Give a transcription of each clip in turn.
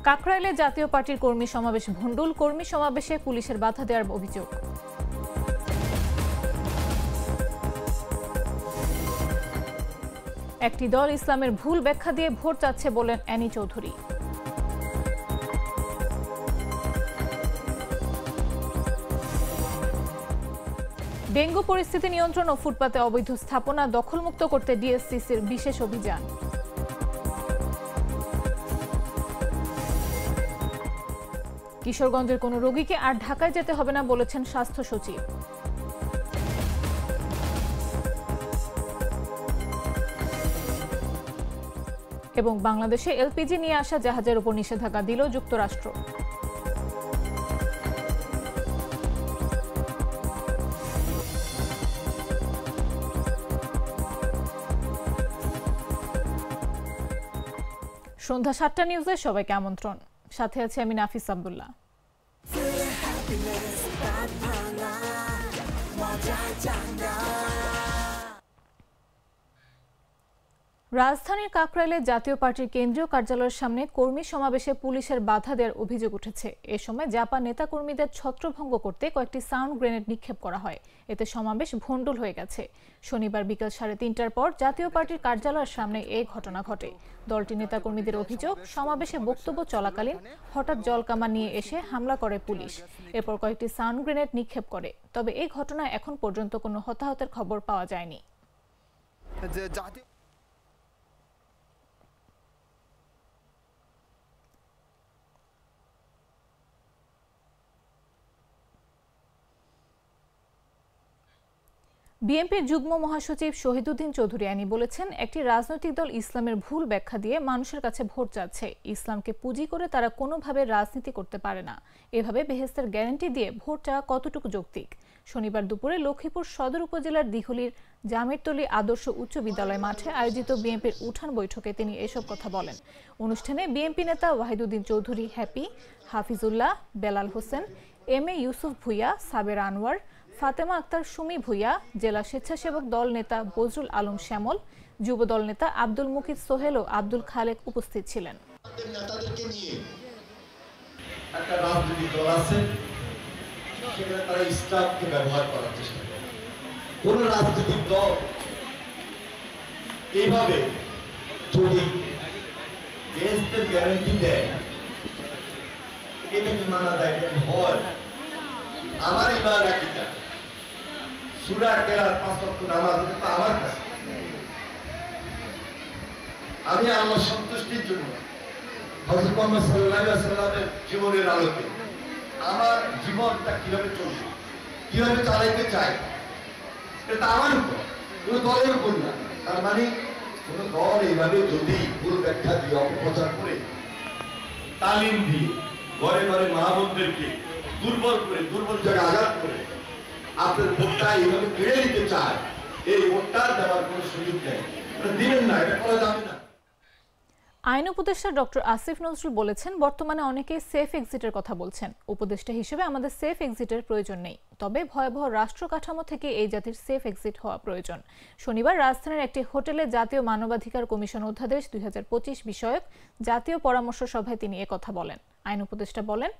কাকরাইলে জাতীয় পার্টির কর্মী সমাবেশ ভণ্ডুল, কর্মী সমাবেশে পুলিশের বাধা দেওয়ার অভিযোগ। একটি দল ইসলামের ভুল ব্যাখ্যা দিয়ে ভোট চাচ্ছে বলেন অ্যানি চৌধুরী। ডেঙ্গু পরিস্থিতি নিয়ন্ত্রণ ও ফুটপাতে অবৈধ স্থাপনা দখলমুক্ত করতে ডিএসসিসির বিশেষ অভিযান। কিশোরগঞ্জের কোনো রোগীকে আর ঢাকায় যেতে হবে না বলেছেন স্বাস্থ্য সচিব। এবং বাংলাদেশে এলপিজি নিয়ে আসা জাহাজের উপর নিষেধাজ্ঞা দিল যুক্তরাষ্ট্র। সন্ধ্যা ৭টা নিউজে সবাইকে আমন্ত্রণ। সাথে আছে আমি নাফিস আব্দুল্লাহ। রাজধানীর কাকরাইলে জাতীয় পার্টির কেন্দ্রীয় কার্যালয়ের সামনে কর্মী সমাবেশে পুলিশের বাধা দেওয়ার অভিযোগ উঠেছে। এ সময় জাপা নেতাকর্মীদের ছত্রভঙ্গ করতে কয়েকটি সাউন্ড গ্রেনেড নিক্ষেপ করা হয়। এতে সমাবেশ ভণ্ডুল হয়ে গেছে। শনিবার বিকেল 3:30টার পর জাতীয় পার্টির কার্যালয়ের সামনে এই ঘটনা ঘটে। দলটির নেতাকর্মীদের অভিযোগ, সমাবেশে বক্তব্য চলাকালীন হঠাৎ জলকামান নিয়ে এসে হামলা করে পুলিশ। এরপর কয়েকটি সাউন্ড গ্রেনেড নিক্ষেপ করে। তবে এই ঘটনায় এখন পর্যন্ত কোনো হতাহতের খবর পাওয়া যায়নি। বিএনপির যুগ্ম মহাসচিব শহীদুদ্দিন চৌধুরী আনি বলেছেন, একটি রাজনৈতিক দল ইসলামের ভুল ব্যাখ্যা দিয়ে মানুষের কাছে ভোট চাচ্ছে। ইসলামকে পুঁজি করে তারা কোনোভাবে রাজনীতি করতে পারে না। এভাবে বেহেশতের গ্যারান্টি দিয়ে ভোট চাওয়া কতটুকু যৌক্তিক? শনিবার দুপুরে লক্ষ্মীপুর সদর উপজেলার দিঘলির জামিরতলী আদর্শ উচ্চ বিদ্যালয় মাঠে আয়োজিত বিএনপির উঠান বৈঠকে তিনি এসব কথা বলেন। অনুষ্ঠানে বিএনপি নেতা ওয়াহিদুদ্দিন চৌধুরী হ্যাপি, হাফিজুল্লাহ, বেলাল হোসেন, এম.এ. ইউসুফ ভুইয়া, সাবের আনোয়ার, ফাতেমা আক্তার সুমি ভুইয়া, জেলা স্বেচ্ছাসেবক দল নেতা বজরুল আলম শ্যামল, যুব দল নেতা আব্দুল মুকিত সোহেল ও আব্দুল খালেক উপস্থিত ছিলেন। আমার ইমান আকীদা সূরা কেরাত ৫ ওয়াক্ত নামাজ এটা আমার কাছে। আমি আল্লাহর সন্তুষ্টির জন্য হযরত মুহাম্মদ সাল্লাল্লাহু আলাইহি ওয়াসাল্লামের জীবনের আলোকে আমার জীবনটা কিভাবে চলবে, কিভাবে চালাইতে চাই, এটা আমার উপর, কোনো দলের উপর না। তার মানে কোনো দল এইভাবে যদি ভুল ব্যাখ্যা দিয়ে অপপ্রচার করে, তালিম দিয়ে ঘরে ঘরে মা বোনদেরকে দুর্বল করে, দুর্বল জায়গায় আঘাত করে আপনার ভোটটা এইভাবে কেড়ে নিতে চায়, এই ভোটটা দেওয়ার কোনো সুযোগ নেই, দিবেন না, এটা করা যাবে না। আইন উপদেষ্টা ডক্টর আসিফ নজরুল বলেছেন, বর্তমানে অনেকে সেফ এক্সিটের কথা বলছেন। উপদেষ্টা হিসেবে আমাদের সেফ এক্সিটের প্রয়োজন নেই, তবে ভয়াবহ রাষ্ট্র কাঠামো থেকে এই জাতির সেফ এক্সিট হওয়া প্রয়োজন। শনিবার রাজধানীর একটি হোটেলে জাতীয় মানবাধিকার কমিশন অধ্যাদেশ 2025 বিষয়ক জাতীয় পরামর্শ সভায় তিনি একথা বলেন। আইন উপদেষ্টা বলেন,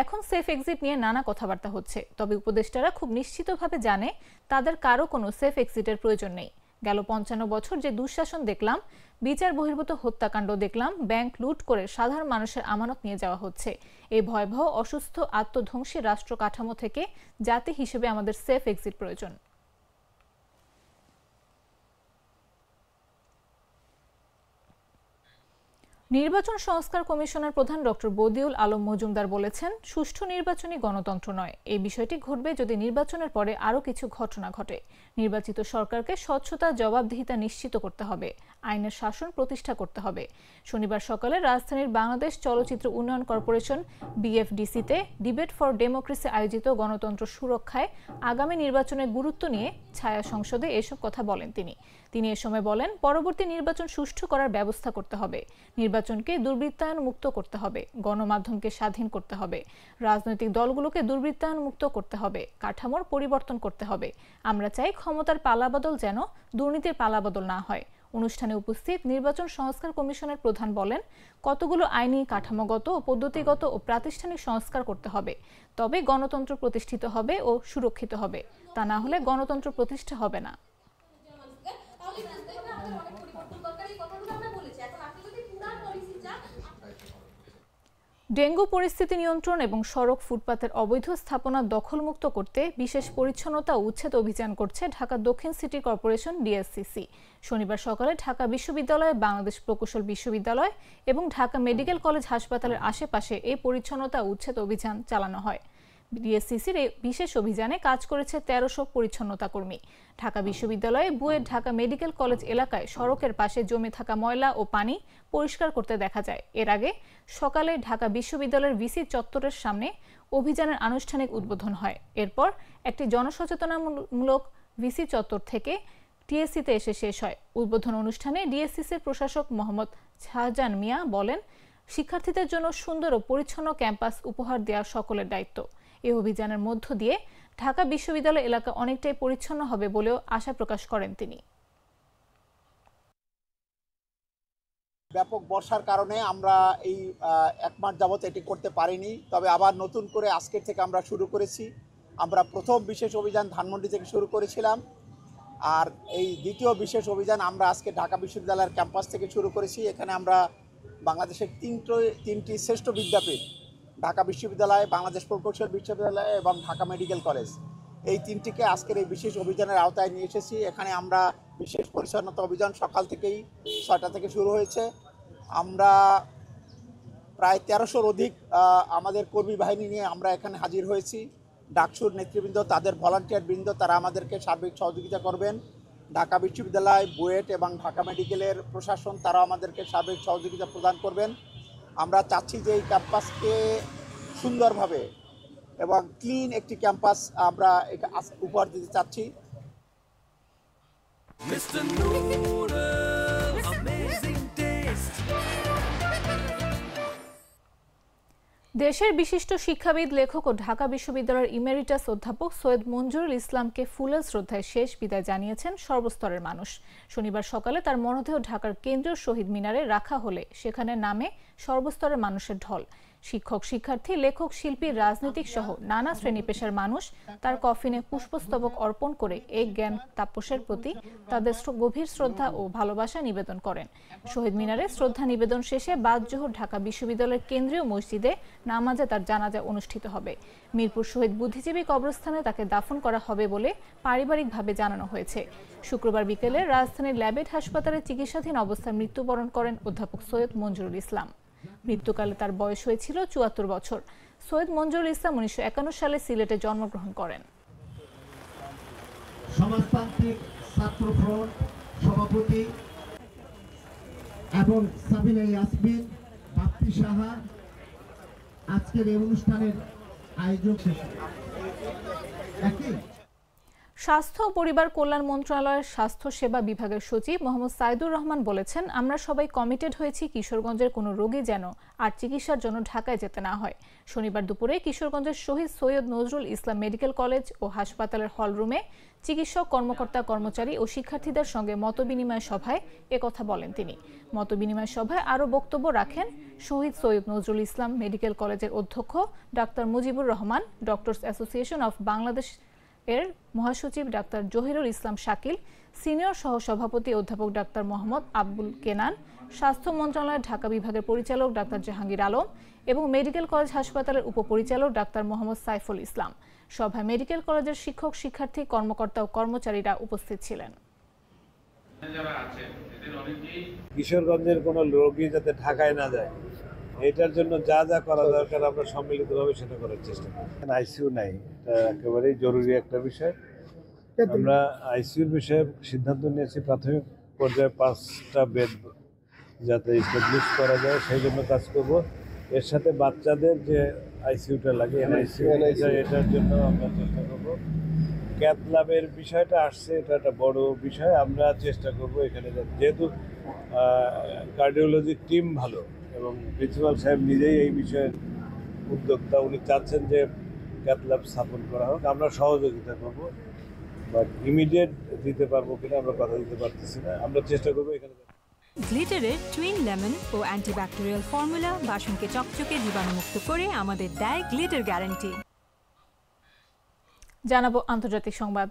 এখন সেফ এক্সিট নিয়ে নানা কথাবার্তা হচ্ছে, তবে উপদেষ্টারা খুব নিশ্চিতভাবে জানে তাদের কারো কোনো সেফ এক্সিটের প্রয়োজন নেই। গেল 55 বছর যে দুঃশাসন দেখলাম, বিচার বহির্ভূত হত্যাকাণ্ড দেখলাম, ব্যাংক লুট করে সাধারণ মানুষের আমানত নিয়ে যাওয়া হচ্ছে, এই ভয়াবহ অসুস্থ আত্মধ্বংসী রাষ্ট্র কাঠামো থেকে জাতি হিসেবে আমাদের সেফ এক্সিট প্রয়োজন। নির্বাচন সংস্কার কমিশনের প্রধান ডক্টর বদিউল আলম মজুমদার বলেছেন, সুষ্ঠু নির্বাচনই গণতন্ত্র নয়। এই বিষয়টি ঘটবে যদি নির্বাচনের পরে আরও কিছু ঘটনা ঘটে। নির্বাচিত সরকারকে স্বচ্ছতা, জবাবদিহিতা নিশ্চিত করতে হবে, আইনের শাসন প্রতিষ্ঠা করতে হবে। শনিবার সকালে রাজধানীর বাংলাদেশ চলচ্চিত্র উন্নয়ন কর্পোরেশন BFDC-তে ডিবেট ফর ডেমোক্রেসি আয়োজিত গণতন্ত্র সুরক্ষায় আগামী নির্বাচনের গুরুত্ব নিয়ে ছায়া সংসদে এসব কথা বলেন তিনি। তিনি এ সময় বলেন, পরবর্তী নির্বাচন সুষ্ঠু করার ব্যবস্থা করতে হবে, নির্বাচনকে দুর্বৃত্তায়ন মুক্ত করতে হবে, গণমাধ্যমকে স্বাধীন করতে হবে, রাজনৈতিক দলগুলোকে দুর্বৃত্তায়ন মুক্ত করতে হবে, কাঠামোর পরিবর্তন করতে হবে। আমরা চাই ক্ষমতার পালাবদল যেন দুর্নীতির পালাবদল না হয়। অনুষ্ঠানে উপস্থিত নির্বাচন সংস্কার কমিশনের প্রধান বলেন, কতগুলো আইনি, কাঠামোগত ও পদ্ধতিগত ও প্রাতিষ্ঠানিক সংস্কার করতে হবে, তবে গণতন্ত্র প্রতিষ্ঠিত হবে ও সুরক্ষিত হবে। তা না হলে গণতন্ত্র প্রতিষ্ঠা হবে না। ডেঙ্গু পরিস্থিতি নিয়ন্ত্রণ এবং সড়ক, ফুটপাতের অবৈধ স্থাপনা দখলমুক্ত করতে বিশেষ পরিচ্ছন্নতা ও উচ্ছেদ অভিযান করছে ঢাকা দক্ষিণ সিটি কর্পোরেশন ডিএসসিসি। শনিবার সকালে ঢাকা বিশ্ববিদ্যালয়, বাংলাদেশ প্রকৌশল বিশ্ববিদ্যালয় এবং ঢাকা মেডিকেল কলেজ হাসপাতালের আশেপাশে এই পরিচ্ছন্নতা উচ্ছেদ অভিযান চালানো হয়। ডিএসসিসির এই বিশেষ অভিযানে কাজ করেছে 1300 পরিচ্ছন্নতা কর্মী। ঢাকা বিশ্ববিদ্যালয়ে, বুয়েট, ঢাকা মেডিকেল কলেজ এলাকায় সড়কের পাশে জমে থাকা ময়লা ও পানি পরিষ্কার করতে দেখা যায়। এর আগে সকালে ঢাকা বিশ্ববিদ্যালয়ের ভিসি চত্বরের সামনে অভিযানের আনুষ্ঠানিক উদ্বোধন হয়। এরপর একটি জনসচেতনামূলক ভিসি চত্বর থেকে টিএসসিতে এসে শেষ হয়। উদ্বোধন অনুষ্ঠানে ডিএসসিসির প্রশাসক মোহাম্মদ শাহজাহান মিয়া বলেন, শিক্ষার্থীদের জন্য সুন্দর ও পরিচ্ছন্ন ক্যাম্পাস উপহার দেওয়া সকলের দায়িত্ব। এই অভিযানের মধ্য দিয়ে ঢাকা বিশ্ববিদ্যালয় এলাকা অনেকটাই পরিচ্ছন্ন হবে বলেও আশা প্রকাশ করেন তিনি। ব্যাপক বর্ষার কারণে আমরা এই 1 মাস যাবত এটি করতে পারিনি, তবে আবার নতুন করে আজকের থেকে আমরা শুরু করেছি। আমরা প্রথম বিশেষ অভিযান ধানমন্ডি থেকে শুরু করেছিলাম, আর এই দ্বিতীয় বিশেষ অভিযান আমরা আজকে ঢাকা বিশ্ববিদ্যালয়ের ক্যাম্পাস থেকে শুরু করেছি। এখানে আমরা বাংলাদেশের তিনটি শ্রেষ্ঠ বিদ্যাপীঠ, ঢাকা বিশ্ববিদ্যালয়, বাংলাদেশ প্রকৌশল বিশ্ববিদ্যালয় এবং ঢাকা মেডিকেল কলেজ, এই তিনটিকে আজকের এই বিশেষ অভিযানের আওতায় নিয়ে এসেছি। এখানে আমরা বিশেষ পরিচ্ছন্নতা অভিযান সকাল থেকেই 6টা থেকে শুরু হয়েছে। আমরা প্রায় 1300-র অধিক আমাদের কর্মী বাহিনী নিয়ে আমরা এখানে হাজির হয়েছি। ডাকসুর নেতৃবৃন্দ, তাদের ভলান্টিয়ার বৃন্দ, তারা আমাদেরকে সার্বিক সহযোগিতা করবেন। ঢাকা বিশ্ববিদ্যালয়, বুয়েট এবং ঢাকা মেডিকেলের প্রশাসন, তারা আমাদেরকে সার্বিক সহযোগিতা প্রদান করবেন। আমরা চাচ্ছি যে এই ক্যাম্পাসকে সুন্দরভাবে এবং ক্লিন একটি ক্যাম্পাস আমরা উপহার দিতে চাচ্ছি। দেশের বিশিষ্ট শিক্ষাবিদ, লেখক ও ঢাকা বিশ্ববিদ্যালয়ের ইমেরিটাস অধ্যাপক সৈয়দ মঞ্জুরুল ইসলামকে ফুলের শ্রদ্ধায় শেষ বিদায় জানিয়েছেন সর্বস্তরের মানুষ। শনিবার সকালে তার মরদেহ ঢাকার কেন্দ্রীয় শহীদ মিনারে রাখা হলে সেখানে নামে সর্বস্তরের মানুষের ঢল। শিক্ষক, শিক্ষার্থী, লেখক, শিল্পী, রাজনীতিক সহ নানা শ্রেণী পেশার মানুষ তার কফিনে পুষ্পস্তবক অর্পণ করে এই জ্ঞান তাপসের প্রতি তাদের গভীর শ্রদ্ধা ও ভালোবাসা নিবেদন করেন। শহীদ মিনারে শ্রদ্ধা নিবেদন শেষে বাদ জোহর ঢাকা বিশ্ববিদ্যালয়ের কেন্দ্রীয় মসজিদে নামাজে তার জানাজা অনুষ্ঠিত হবে। মিরপুর শহীদ বুদ্ধিজীবী কবরস্থানে তাকে দাফন করা হবে বলে পারিবারিকভাবে জানানো হয়েছে। শুক্রবার বিকেলে রাজধানীর ল্যাবেট হাসপাতালে চিকিৎসাধীন অবস্থায় মৃত্যুবরণ করেন অধ্যাপক সৈয়দ মঞ্জুরুল ইসলাম। মৃত্যুকালে তার বয়স হয়েছিল 74 বছর। সৈয়দ মঞ্জুরুল ইসলাম 1951 সালে সিলেটে জন্মগ্রহণ করেন। সমাজতান্ত্রিক ছাত্র ফ্রন্ট সভাপতি এবং সাবিনা ইয়াসমিন, বাপ্পি সাহা আজকের এই অনুষ্ঠানের আয়োজক। স্বাস্থ্য ও পরিবার কল্যাণ মন্ত্রণালয়ের স্বাস্থ্য সেবা বিভাগের সচিব মোহাম্মদ সাইদুর রহমান বলেছেন, আমরা সবাই কমিটেড হয়েছি কিশোরগঞ্জের কোনো রোগী যেন আর চিকিৎসার জন্য ঢাকায় যেতে না হয়। শনিবার দুপুরে কিশোরগঞ্জের শহীদ সৈয়দ নজরুল ইসলাম মেডিকেল কলেজ ও হাসপাতালের হলরুমে চিকিৎসক, কর্মকর্তা, কর্মচারী ও শিক্ষার্থীদের সঙ্গে মতবিনিময় সভায় একথা বলেন তিনি। মতবিনিময় সভায় আরও বক্তব্য রাখেন শহীদ সৈয়দ নজরুল ইসলাম মেডিকেল কলেজের অধ্যক্ষ doctor Mujibur Rahman, doctors association of Bangladesh এর মহাসচিব ডাক্তার জহিরুল ইসলাম শাকিল, সিনিয়র সহসভাপতি অধ্যাপক ডাক্তার মোহাম্মদ আব্দুল কেনান, স্বাস্থ্য মন্ত্রণালয়ের ঢাকা বিভাগের পরিচালক ডাক্তার জাহাঙ্গীর আলম এবং মেডিকেল কলেজ হাসপাতালের উপপরিচালক ডাক্তার মোহাম্মদ সাইফুল ইসলাম। সভায় মেডিকেল কলেজের শিক্ষক, শিক্ষার্থী, কর্মকর্তা ও কর্মচারীরা উপস্থিত ছিলেন। কিশোরগঞ্জের কোনো রোগী যাতে ঢাকায় না যায়, এটার জন্য যা যা করা দরকার আমরা সম্মিলিতভাবে সেটা করার চেষ্টা করি। আইসিইউ নাই, এটা একেবারেই জরুরি একটা বিষয়। আমরা আইসিইউর বিষয়ে সিদ্ধান্ত নিয়েছি প্রাথমিক পর্যায়ে 5টা বেড যাতে এস্টাবলিশ করা যায় সেই জন্য কাজ করব। এর সাথে বাচ্চাদের যে আইসিইউটা লাগে এটার জন্য আমরা চেষ্টা করব। ক্যাথ ল্যাবের বিষয়টা আসছে, এটা একটা বড় বিষয়। আমরা চেষ্টা করব এখানে, যেহেতু কার্ডিওলজি টিম ভালো এবং প্রিন্সিপাল সাহেব নিজেই এই বিষয়ের উদ্যোক্তা, উনি চাচ্ছেন যে ক্যাথ ল্যাব স্থাপন করা হোক, আমরা সহযোগিতা করব। বাট ইমিডিয়েট দিতে পারবো কিনা আমরা কথা দিতে পারতেছি না। আমরা চেষ্টা করবো এখানে। গ্লিটারের টুইন লেমন ও অ্যান্টিব্যাকটেরিয়াল ফর্মুলা বাসনকে চকচকে জীবাণুমুক্ত করে আমাদের দেয় গ্লিটার গ্যারান্টি। জানাবো আন্তর্জাতিক সংবাদ।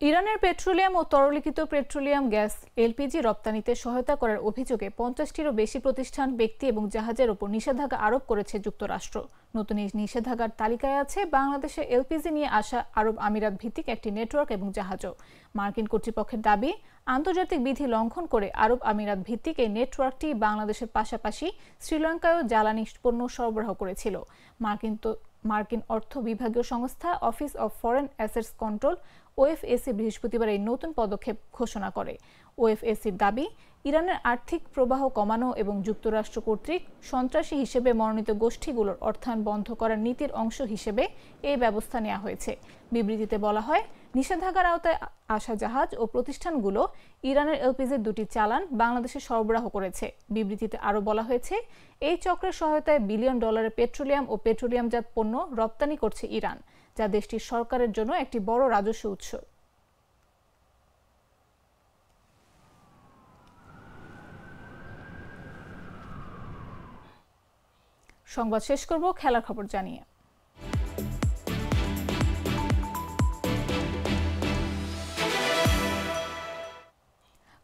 ইরানের পেট্রোলিয়াম ও তরলীকৃত পেট্রোলিয়াম গ্যাস এলপিজি রপ্তানিতে সহায়তা করার অভিযোগে 50টিরও বেশি প্রতিষ্ঠান, ব্যক্তি এবং জাহাজের ওপর নিষেধাজ্ঞা আরোপ করেছে যুক্তরাষ্ট্র। নতুন এই নিষেধাজ্ঞার তালিকায় আছে বাংলাদেশে এলপিজি নিয়ে আসা আরব আমিরাত ভিত্তিক একটি নেটওয়ার্ক এবং জাহাজও। মার্কিন কর্তৃপক্ষের দাবি, আন্তর্জাতিক বিধি লঙ্ঘন করে আরব আমিরাত ভিত্তিক এই নেটওয়ার্কটি বাংলাদেশের পাশাপাশি শ্রীলঙ্কায়ও জ্বালানি পণ্য সরবরাহ করেছিল। মার্কিন অর্থ বিভাগীয় সংস্থা Office of Foreign Assets Control OFAC বৃহস্পতিবার এই নতুন পদক্ষেপ ঘোষণা করে। ওএফএসির দাবি, ইরানের আর্থিক প্রবাহ কমানো এবং যুক্তরাষ্ট্র কর্তৃক সন্ত্রাসী হিসেবে মনোনীত গোষ্ঠীগুলোর অর্থায়ন বন্ধ করার নীতির অংশ হিসেবে এই ব্যবস্থা নেওয়া হয়েছে। বিবৃতিতে বলা হয়, নিষেধাজ্ঞার আওতায় আসা জাহাজ ও প্রতিষ্ঠানগুলো ইরানের এলপিজির 2টি চালান বাংলাদেশে সরবরাহ করেছে। বিবৃতিতে আরও বলা হয়েছে, এই চক্রের সহায়তায় বিলিয়ন ডলারের পেট্রোলিয়াম ও পেট্রোলিয়ামজাত পণ্য রপ্তানি করছে ইরান, যা দেশটির সরকারের জন্য একটি বড় রাজস্ব উৎস। সংবাদ শেষ করব খেলার খবর জানিয়ে।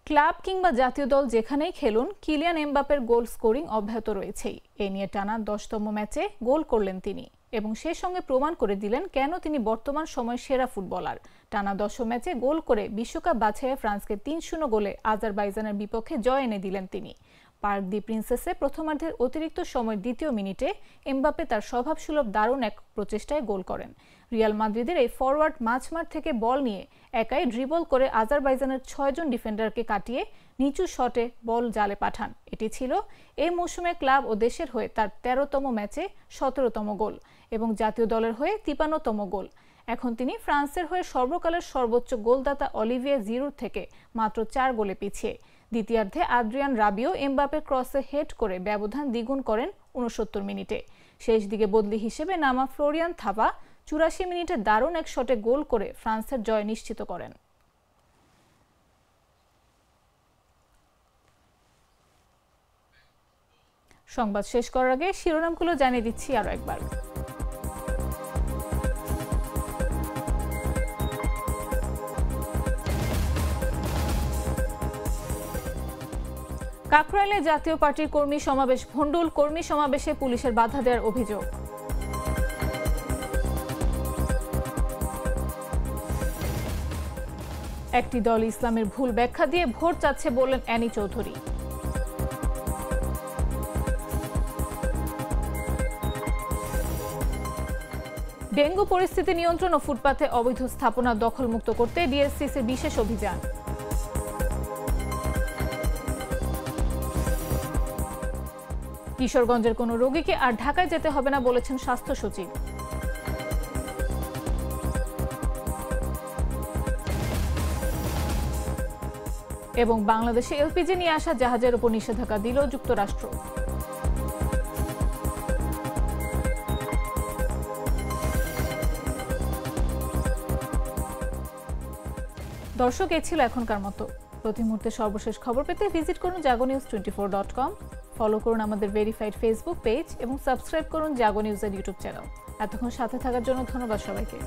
ক্লাব কিংবা জাতীয় দল যেখানেই খেলুন, কিলিয়ান এমবাপ্পের গোল স্কোরিং অব্যাহত রয়েছেই। এ নিয়ে টানা 10তম ম্যাচে গোল করলেন তিনি এবং সেই সঙ্গে প্রমাণ করে দিলেন কেন তিনি বর্তমান সময়ের সেরা ফুটবলার। টানা 10 ম্যাচে গোল করে বিশ্বকাপ বাছাইয়ে ফ্রান্সকে 3-0 গোলে আজারবাইজানের বিপক্ষে জয় এনে দিলেন তিনি। পার্ক দি প্রিন্সেসে প্রথমার্ধের অতিরিক্ত সময়ের 2য় মিনিটে এমবাপ্পে তার স্বভাবসুলভ দারুণ এক প্রচেষ্টায় গোল করেন। রিয়াল মাদ্রিদের এই ফরওয়ার্ড মাঝমাঠ থেকে বল নিয়ে একাই ড্রিবল করে আজারবাইজানের 6 জন ডিফেন্ডারকে কাটিয়ে নিচু শটে বল জালে পাঠান। এটি ছিল এই মৌসুমে ক্লাব ও দেশের হয়ে তার 13তম ম্যাচে 17তম গোল এবং জাতীয় দলের হয়ে 53তম গোল। এখন তিনি ফ্রান্সের হয়ে সর্বকালের সর্বোচ্চ গোলদাতা অলিভিয়ে জিরুর থেকে মাত্র 4 গোলে পিছিয়ে। দ্বিতীয়ার্ধে আদ্রিয়ান রাবিও এমবাপ্পের ক্রসে হেড করে ব্যবধান দ্বিগুণ করেন 69 মিনিটে। শেষ দিকে বদলি হিসেবে নামা ফ্লোরিয়ান থাবা 84 মিনিটে দারুণ এক শটে গোল করে ফ্রান্সের জয় নিশ্চিত করেন। সংবাদ শেষ করার আগে শিরোনামগুলো জানিয়ে দিচ্ছি আরো একবার। কাকরাইলে জাতীয় পার্টির কর্মী সমাবেশ ভণ্ডুল, কর্মী সমাবেশে পুলিশের বাধা দেওয়ার অভিযোগ। একটি দল ইসলামের ভুল ব্যাখ্যা দিয়ে ভোট চাচ্ছে বললেন অ্যানি চৌধুরী। ডেঙ্গু পরিস্থিতি নিয়ন্ত্রণ ও ফুটপাতে অবৈধ স্থাপনা দখলমুক্ত করতে ডিএসসিসির বিশেষ অভিযান। কিশোরগঞ্জের কোনো রোগীকে আর ঢাকায় যেতে হবে না বলেছেন স্বাস্থ্য সচিব। এবং বাংলাদেশে এলপিজি নিয়ে আসা জাহাজের উপর নিষেধাজ্ঞা দিল যুক্তরাষ্ট্র। দর্শক, এ ছিল এখনকার মতো। প্রতি মুহূর্তে সর্বশেষ খবর পেতে ভিজিট করুন jagonews24.com, ফলো করুন আমাদের ভেরিফাইড ফেসবুক পেজ এবং সাবস্ক্রাইব করুন জাগো নিউজের ইউটিউব চ্যানেল। এতক্ষণ সাথে থাকার জন্য ধন্যবাদ সবাইকে।